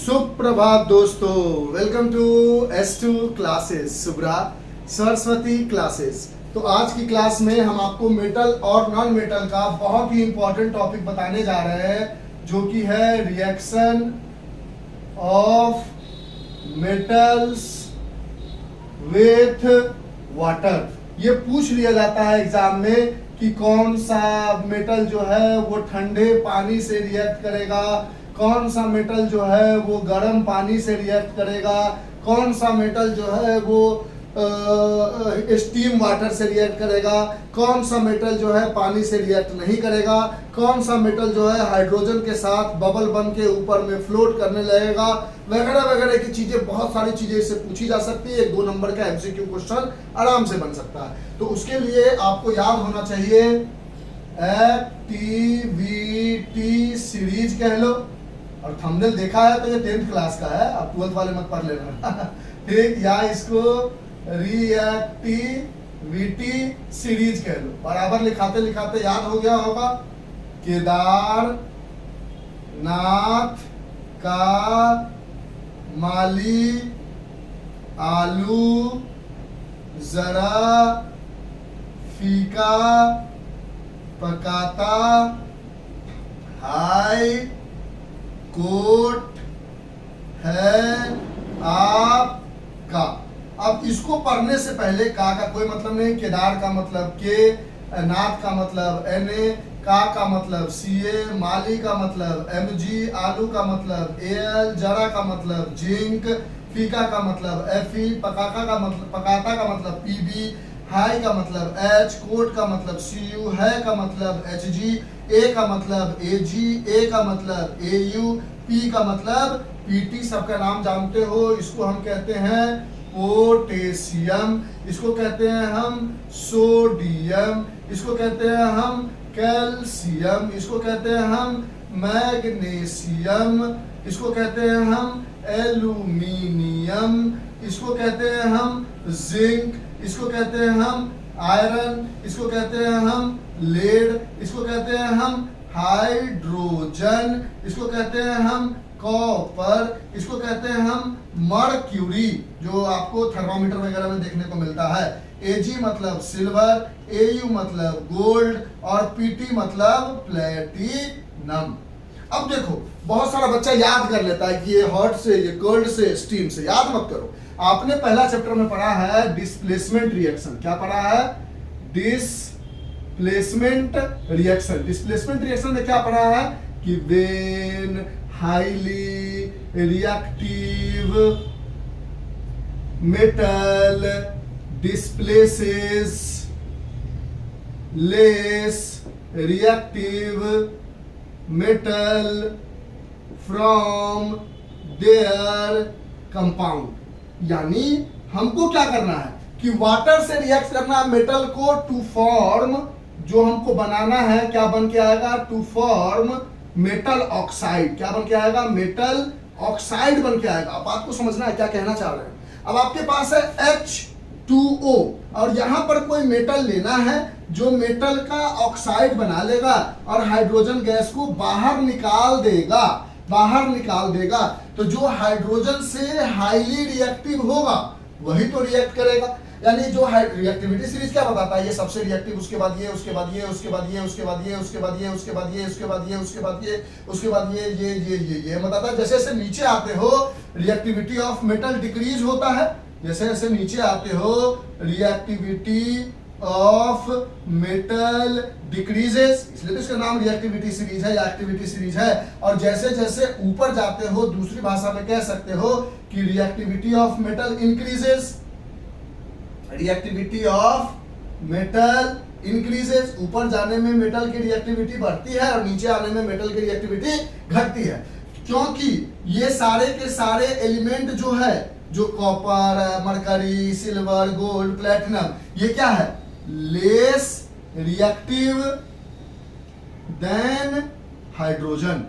सुप्रभात दोस्तों, welcome to S2 classes, Subra Saraswati classes. तो आज की क्लास में हम आपको मेटल और नॉन मेटल का बहुत ही इंपॉर्टेंट टॉपिक बताने जा रहे हैं, जो कि है reaction of metals with water. ये पूछ लिया जाता है एग्जाम में कि कौन सा मेटल जो है वो ठंडे पानी से रिएक्ट करेगा, कौन सा मेटल जो है वो गर्म पानी से रिएक्ट करेगा, कौन सा मेटल जो है वो स्टीम वाटर से रिएक्ट करेगा, कौन सा मेटल जो है पानी से रिएक्ट नहीं करेगा, कौन सा मेटल जो है हाइड्रोजन के साथ बबल बन के ऊपर में फ्लोट करने लगेगा, वगैरह वगैरह की चीजें, बहुत सारी चीजें इससे पूछी जा सकती है। 1-2 नंबर का एमसीक्यू क्वेश्चन आराम से बन सकता है। तो उसके लिए आपको याद होना चाहिए एक्टिविटी सीरीज कह लो, और थंबनेल देखा है तो ये 10th क्लास का है, अब 12th वाले मत पढ़ लेना ठीक, या इसको रिएक्टिविटी सीरीज कह लो। बराबर लिखाते लिखाते याद हो गया होगा। केदारनाथ का माली आलू जरा फीका पकाता हाय कोट है आपका। अब इसको पढ़ने से पहले का कोई मतलब नहीं, केदार का मतलब के, नाथ का मतलब Na, का मतलब Ca, माली का मतलब Mg, आलू का मतलब Al, जरा का मतलब जिंक, फीका का मतलब Fe, पकाता का मतलब Pb, हाई का मतलब H, कोट का मतलब Cu, है का मतलब Hg, A का मतलब Ag, A का मतलब Au, P का मतलब Pt। सबका नाम जानते हो। इसको हम कहते हैं पोटेशियम, इसको कहते हैं हम सोडियम, इसको कहते हैं हम कैल्शियम, इसको कहते हैं हम मैग्नीशियम, इसको कहते हैं हम एल्यूमिनियम, इसको कहते हैं हम जिंक, इसको कहते हैं हम आयरन, इसको कहते हैं हम लेड, इसको कहते हैं हम हाइड्रोजन, इसको कहते हैं हम कॉपर, इसको कहते हैं हम मर्क्यूरी, जो आपको थर्मामीटर वगैरह में देखने को मिलता है। Ag मतलब सिल्वर, Au मतलब गोल्ड, और Pt मतलब प्लेटिनम। अब देखो, बहुत सारा बच्चा याद कर लेता है कि ये हॉट से, ये कोल्ड से, स्टीम से। याद मत करो। आपने पहला चैप्टर में पढ़ा है डिस्प्लेसमेंट रिएक्शन। क्या पढ़ा है? Displacement reaction. डिस्प्लेसमेंट रिएक्शन में क्या पढ़ा है कि when highly reactive metal displaces less reactive metal from their compound। यानी हमको क्या करना है कि वाटर से रिएक्ट करना है मेटल को टू फॉर्म, जो हमको बनाना है क्या बन के आएगा? To form metal oxide. क्या बन के आएगा? मेटल ऑक्साइड बन के आएगा। अब आपको समझना है क्या कहना चाह रहे हैं। अब आपके पास है H2O, और यहां पर कोई मेटल लेना है जो मेटल का ऑक्साइड बना लेगा और हाइड्रोजन गैस को बाहर निकाल देगा। तो जो हाइड्रोजन से हाईली रिएक्टिव होगा वही तो रिएक्ट करेगा। यानी जो रिएक्टिविटी सीरीज क्या बताता है? ये सबसे रिएक्टिव, उसके बाद ये, उसके बाद ये, उसके बाद ये, उसके बाद ये, उसके बाद ये, उसके बाद ये, उसके बाद ये, उसके बाद ये, उसके बाद ये बताता है। जैसे जैसे नीचे आते हो रिएक्टिविटी ऑफ मेटल डिक्रीज होता है, जैसे जैसे नीचे आते हो रिएक्टिविटी ऑफ मेटल डिक्रीजेस, इसलिए तो इसका नाम रिएक्टिविटी सीरीज है या एक्टिविटी सीरीज है। और जैसे जैसे ऊपर जाते हो, दूसरी भाषा में कह सकते हो कि reactivity of metal increases. Reactivity of metal increases, ऊपर जाने में मेटल की रिएक्टिविटी बढ़ती है और नीचे आने में मेटल की रिएक्टिविटी घटती है। क्योंकि ये सारे के सारे एलिमेंट जो है, जो copper, mercury, silver, gold, platinum, ये क्या है? Less reactive than hydrogen.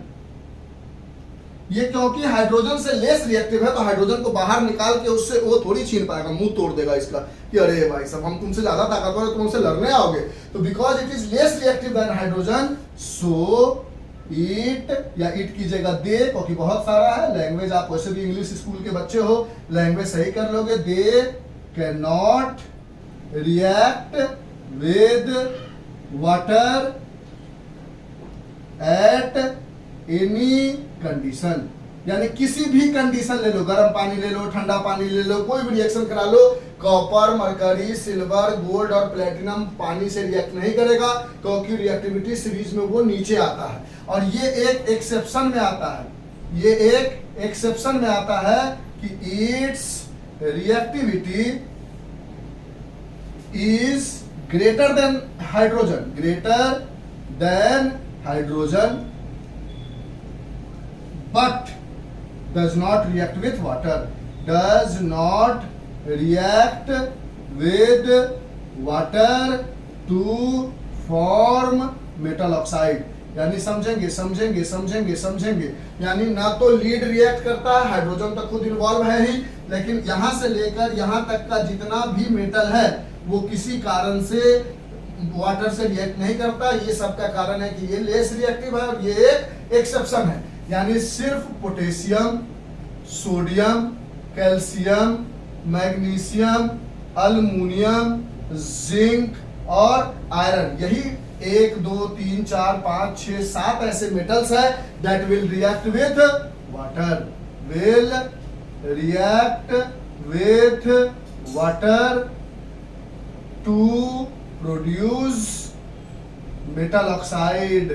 ये क्योंकि हाइड्रोजन से लेस रिएक्टिव है, तो हाइड्रोजन को बाहर निकाल के उससे वो थोड़ी छीन पाएगा, मुंह तोड़ देगा इसका कि अरे भाई साहब हम तुमसे ज्यादा ताकतवर है, तुम हमसे लड़ने आओगे। तो because it is less reactive than hydrogen, so ईट या ईट की जगह दे, क्योंकि बहुत सारा है लैंग्वेज, आप वैसे भी इंग्लिश स्कूल के बच्चे हो, लैंग्वेज सही कर लोगे। They can not react with water at any condition, यानी किसी भी कंडीशन ले लो, गर्म पानी ले लो, ठंडा पानी ले लो, कोई भी रिएक्शन करा लो, कॉपर, मरकरी, सिल्वर, गोल्ड और प्लेटिनम पानी से रिएक्ट नहीं करेगा, क्योंकि रिएक्टिविटी सीरीज में वो नीचे आता है। और ये एक एक्सेप्शन में आता है, ये एक एक्सेप्शन में आता है कि it's reactivity is greater than hydrogen, greater than hydrogen, but does not react with water, does not react with water to form metal oxide। यानी समझेंगे समझेंगे समझेंगे समझेंगे, यानी ना तो लीड रिएक्ट करता है, हाइड्रोजन तो खुद इन्वॉल्व है ही, लेकिन यहां से लेकर यहां तक का जितना भी मेटल है वो किसी कारण से वाटर से रिएक्ट नहीं करता। ये सब का कारण है कि ये लेस रिएक्टिव है और ये एक एक्सेप्शन है। यानी सिर्फ potassium, sodium, calcium, magnesium, aluminium, zinc और आयरन, यही 1 2 3 4 5 6 7 ऐसे मेटल्स है that will react with water, will react with water to produce metal oxide,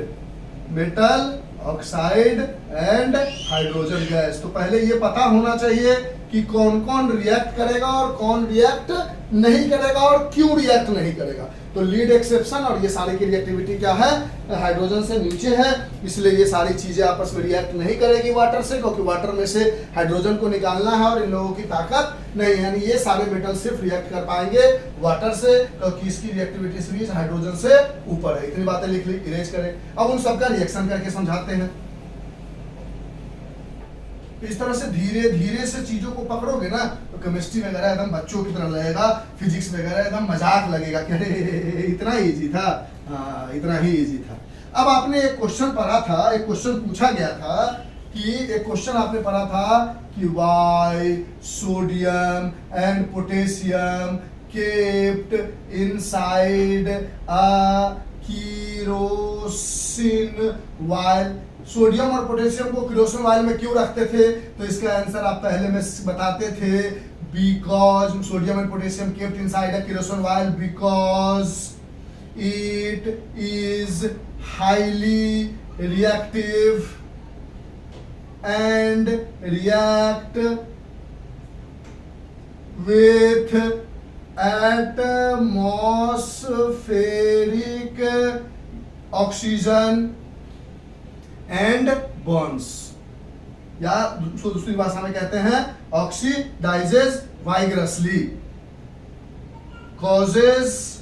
metal oxide and hydrogen gas. तो पहले ये पता होना चाहिए कि कौन कौन रिएक्ट करेगा और कौन रिएक्ट नहीं करेगा और क्यों रिएक्ट नहीं करेगा। तो लीड, एक्सेप्शन और ये सारी की रिएक्टिविटी क्या है, हाइड्रोजन से नीचे है, इसलिए ये सारी चीजें आपस में रिएक्ट नहीं करेगी वाटर से, क्योंकि वाटर में से हाइड्रोजन को निकालना है और इन लोगों की ताकत नहीं, यानी ये सारे मेटल सिर्फ रिएक्ट कर पाएंगे वाटर से, क्योंकि इसकी रिएक्टिविटी सीरीज हाइड्रोजन से ऊपर है। इतनी बातें लिख ली, इरेज करें। अब उन सबका रिएक्शन करके समझाते हैं। इस तरह से धीरे धीरे से चीजों को पकड़ोगे ना तो केमिस्ट्री वगैरह एकदम बच्चों की तरह लगेगा, फिजिक्स वगैरह एकदम मजाक लगेगा कि अरे इतना इजी था, हाँ इतना ही इजी था। अब आपने एक क्वेश्चन पढ़ा था, एक क्वेश्चन पूछा गया था कि एक क्वेश्चन आपने पढ़ा था कि why sodium and potassium kept inside a kerosene vial, sodium और पोटेशियम को केरोसिन ऑयल में क्यों रखते थे? तो इसका आंसर आप पहले में बताते थे, because sodium and potassium kept inside a kerosene oil because it is highly reactive and react with atmospheric oxygen and bonds, या दूसरी भाषा में कहते हैं ऑक्सीडाइजेस वाइग्रसली, कॉजेस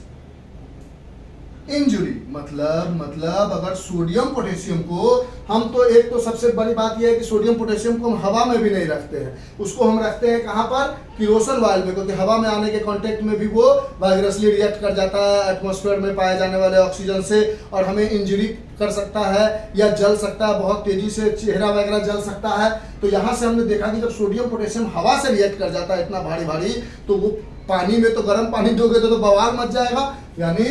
इंजुरी। मतलब अगर सोडियम पोटेशियम को हम तो, एक तो सबसे बड़ी बात यह है कि सोडियम पोटेशियम को हम हवा में भी नहीं रखते हैं, उसको हम रखते हैं कहां पर, केरोसिन ऑयल में, क्योंकि हवा में आने के कांटेक्ट में भी वो वाइग्रसली रिएक्ट कर जाता है एटमॉस्फेयर में पाए जाने वाले ऑक्सीजन से, और हमें इंजरी कर सकता है या जल सकता है, बहुत तेजी से चेहरा वगैरह जल सकता है। तो यहां से हमने देखा कि जब सोडियम पोटेशियम हवा से रिएक्ट कर जाता है इतना भारी भारी, तो वो पानी में तो गर्म पानी दोगे तो बवाल मच जाएगा। यानी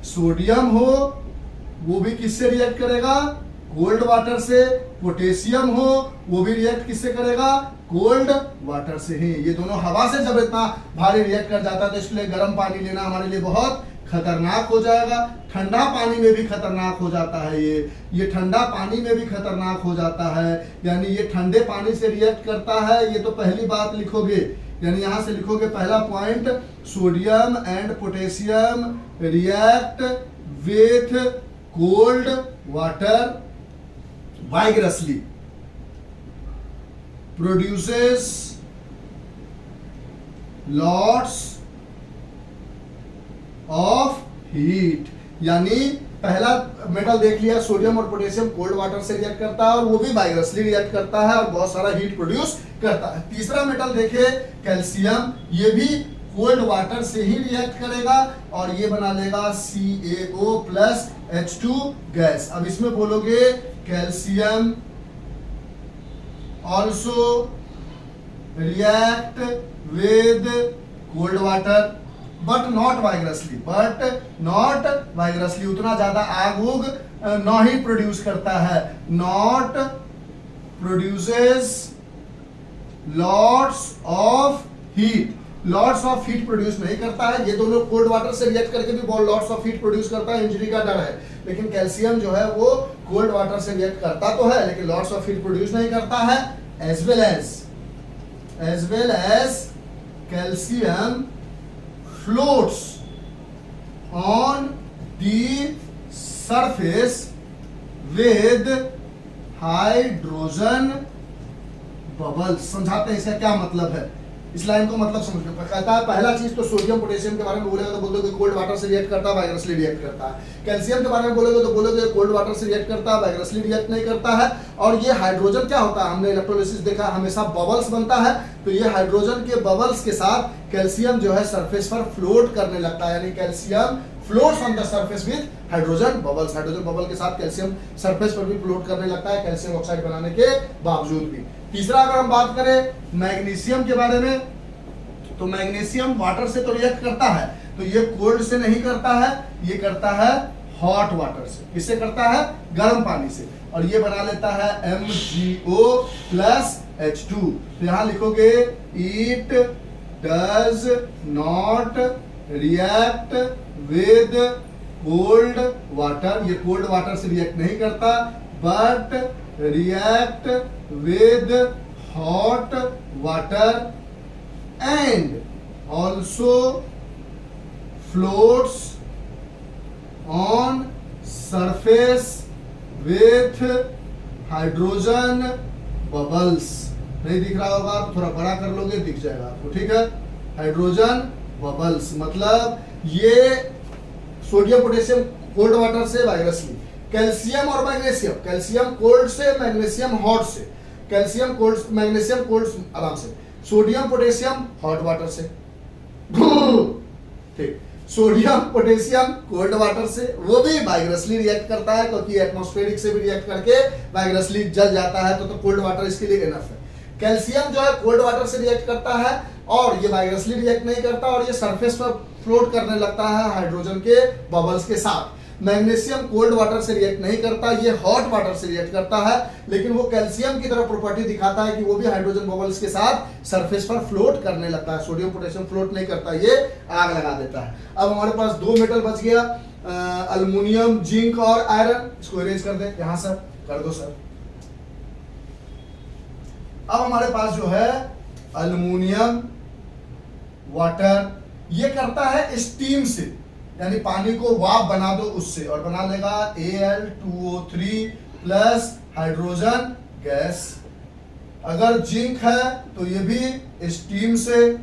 सोडियम हो वो भी किससे रिएक्ट करेगा, कोल्ड वाटर से, पोटेशियम हो वो भी रिएक्ट किससे करेगा, कोल्ड वाटर से ही। ये दोनों हवा से जब इतना भारी रिएक्ट कर जाता है तो इसलिए गर्म पानी लेना हमारे लिए बहुत खतरनाक हो जाएगा। ठंडा पानी में भी खतरनाक हो जाता है, ये ठंडा पानी में भी खतरनाक हो जाता है, यानी ये ठंडे पानी से रिएक्ट करता है। ये तो पहली बात लिखोगे, यानी यहां से लिखोगे पहला point, sodium and potassium react with cold water vigorously, produces lots of heat. यानी पहला मेटल देख लिया, सोडियम और पोटेशियम कोल्ड वाटर से रिएक्ट करता है और वो भी वाइग्रसली रिएक्ट करता है और बहुत सारा हीट प्रोड्यूस करता है। तीसरा मेटल देखे कैल्शियम, ये भी कोल्ड वाटर से ही रिएक्ट करेगा और ये बना लेगा CaO+ H2 गैस। अब इसमें बोलोगे calcium also react with cold water but not vigorously, उतना ज्यादा आग उग नहीं प्रोड्यूस करता है, not produces lots of heat produce नहीं करता है। ये दोनों कोल्ड वाटर से रिएक्ट करके भी बहुत लॉट्स ऑफ हीट प्रोड्यूस करता है, इंजरी का डर है। लेकिन कैल्शियम जो है वो कोल्ड वाटर से रिएक्ट करता तो है लेकिन लॉट्स ऑफ हीट प्रोड्यूस नहीं करता है। As well as calcium floats on the surface with hydrogen bubbles. समझाते हैं इसका क्या मतलब है, इस लाइन को मतलब समझ लो। कहता है पहला चीज तो सोडियम पोटेशियम के बारे में बोलेगा तो बोलोगे कोल्ड वाटर से रिएक्ट करता है, वाइग्रसली रिएक्ट करता है। कैल्शियम के बारे में बोलोगे तो बोलोगे कोल्ड वाटर से रिएक्ट करता है, वाइग्रसली रिएक्ट नहीं करता है। और ये हाइड्रोजन क्या होता है, हमने इलेक्ट्रोलिसिस देखा हमेशा बबल्स बनता है, तो ये हाइड्रोजन के बबल्स के साथ कैल्शियम जो है सरफेस पर फ्लोट करने लगता है, यानी calcium floats on the surface with hydrogen bubbles. Hydrogen bubble के साथ कैल्शियम सरफेस पर भी फ्लोट करने लगता है कैल्शियम ऑक्साइड बनाने के बावजूद भी। तीसरा अगर हम बात करें मैग्नीशियम के बारे में, तो मैग्नीशियम वाटर से तो रिएक्ट करता है, तो ये कोल्ड से नहीं करता है, ये करता है हॉट वाटर से। किससे करता है, गर्म पानी से, और ये बना लेता है MgO+H2। तो यहां लिखोगे it does not react with cold water, ये कोल्ड वाटर से रिएक्ट नहीं करता, but react with hot water and also floats on surface with hydrogen bubbles। नहीं दिख रहा होगा तो थोड़ा बड़ा कर लोगे, दिख जाएगा आपको, ठीक है। हाइड्रोजन बबल्स मतलब ये सोडियम पोटेशियम कोल्ड वाटर से वाइग्रसली, कैल्शियम और मैग्नीशियम, कैल्शियम कोल्ड से, मैग्नीशियम हॉट से, कैल्शियम कोल्ड मैग्नीशियम कोल्ड आराम से, सोडियम पोटेशियम हॉट वाटर से, ठीक। सोडियम पोटेशियम कोल्ड वाटर से, वो भी वाइग्रसली रिएक्ट करता है क्योंकि एटमॉस्फेरिक से भी रिएक्ट करके वाइग्रसली जल जाता है, तो कोल्ड वाटर इसके लिए इनफ है। कैल्शियम जो है कोल्ड वाटर से रिएक्ट करता है और ये वाइग्रसली रिएक्ट नहीं करता, और ये सरफेस पर फ्लोट करने लगता है हाइड्रोजन के बबल्स के साथ। मैग्नीशियम कोल्ड वाटर से रिएक्ट नहीं करता, ये हॉट वाटर से रिएक्ट करता है, लेकिन वो कैल्शियम की तरह प्रॉपर्टी दिखाता है कि वो भी हाइड्रोजन बबल्स के साथ सरफेस पर फ्लोट करने लगता है। सोडियम पोटेशियम फ्लोट नहीं करता, ये आग लगा देता है। अब हमारे पास दो मेटल बच गया, अल्युमिनियम, जिंक और आयरन। इसको अरेंज कर दे यहां सर, कर दो सर। अब हमारे पास जो है अल्युमिनियम वाटर, ये करता है स्टीम से, यानी पानी को वाफ बना दो उससे, और बना लेगा Al2O3 प्लस हाइड्रोजन गैस। अगर जिंक है तो ये भी स्टीम से,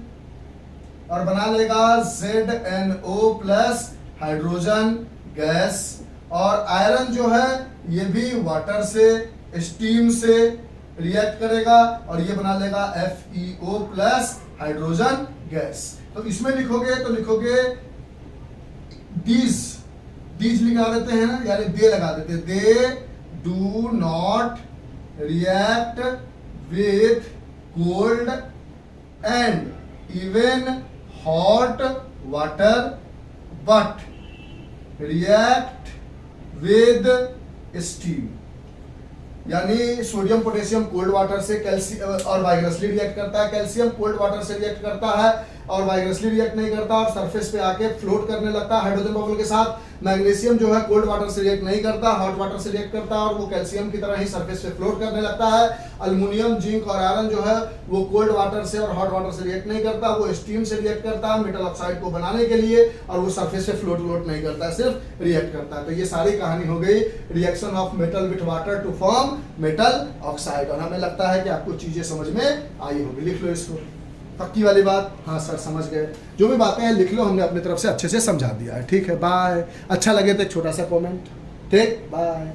और बना लेगा ZnO प्लस हाइड्रोजन गैस। और आयरन जो है ये भी वाटर से, स्टीम से रिएक्ट करेगा, और ये बना लेगा FeO प्लस हाइड्रोजन गैस। तो इसमें लिखोगे तो लिखोगे दीज लगा देते हैं ना, यानी दे लगा देते हैं, they do not react with cold and even hot water but react with steam. यानी सोडियम पोटेशियम कोल्ड वाटर से कैल्शियम और वाइग्रसली रिएक्ट करता है, कैल्शियम कोल्ड वाटर से रिएक्ट करता है और वाइग्रसली रिएक्ट नहीं करता, और सरफेस पे आके फ्लोट करने लगता है हाइड्रोजन बबल के साथ। मैग्नीशियम जो है कोल्ड वाटर से रिएक्ट नहीं करता, हॉट वाटर से रिएक्ट करता है, और वो कैल्शियम की तरह ही सरफेस पे फ्लोट करने लगता है। अल्युमिनियम, जिंक और आयरन जो है वो कोल्ड वाटर से और हॉट वाटर से रिएक्ट नहीं करता, वो स्टीम से रिएक्ट करता है मेटल ऑक्साइड को बनाने के लिए, और वो सरफेस से फ्लोट नहीं करता है, सिर्फ रिएक्ट करता है। तो ये सारी कहानी हो गई reaction of metal with water to form metal oxide. और हमें लगता है कि आपको चीजें समझ में आई होगी। लिख लो इसको, पक्की वाली बात, हाँ सर समझ गए। जो भी बातें हैं लिख लो, हमने अपनी तरफ से अच्छे से समझा दिया है। ठीक है, बाय। अच्छा लगे तो एक छोटा सा कमेंट। ठीक, बाय।